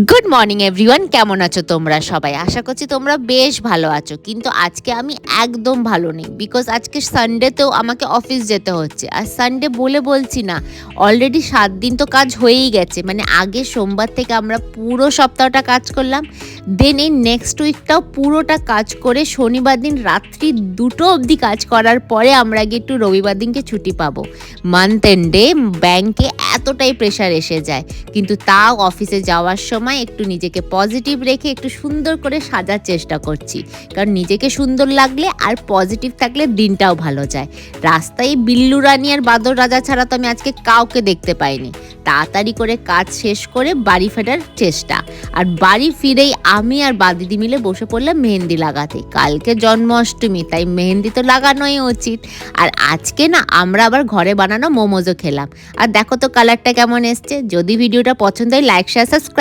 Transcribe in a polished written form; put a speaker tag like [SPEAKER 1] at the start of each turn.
[SPEAKER 1] Good morning everyone, কেমন আছো তোমরা সবাই? আশা করছি তোমরা বেশ ভালো আছো। কিন্তু আজকে আমি একদম ভালো নেই, বিকজ আজকে সানডেতেও আমাকে অফিস যেতে হচ্ছে। আর সানডে বলে বলছি না, অলরেডি 7 দিন তো কাজ হয়েই গেছে। মানে আগে সোমবার থেকে আমরা পুরো সপ্তাহটা কাজ করলাম, দেন এই নেক্সট উইকটাও পুরোটা কাজ করে শনিবার দিন রাত্রি 2টো অবধি কাজ করার পরে আমরা গিয়ে একটু রবিবার দিনকে ছুটি পাবো। মান্থ এন্ডে ব্যাংকে এতটাই প্রেশার এসে যায়, কিন্তু তাও অফিসে যাওয়ার সময় একটু নিজেকে পজিটিভ রেখে একটু সুন্দর করে সাজার চেষ্টা করছি। কারণ নিজেকে সুন্দর লাগলে আর পজিটিভ থাকলে দিনটাও ভালো যায়। রাস্তায় বিল্লু রানী আর বাদর রাজা ছাড়া তো আমি আজকে কাউকে দেখতে পাইনি। তাড়াতাড়ি করে কাজ শেষ করে বাড়ি ফেরার চেষ্টা। আর বাড়ি ফিরেই আমি আর দিদি মিলে বসে পড়লাম মেহেন্দি লাগাতে। কালকে জন্মাষ্টমী, তাই মেহেন্দি তো লাগানোই উচিত। আর আজকে না আমরা আবার ঘরে বানানো মোমোজও খেলাম। আর দেখো তো কালারটা কেমন এসছে। যদি ভিডিওটা পছন্দ হয় লাইক শেয়ার সাবস্ক্রাইব।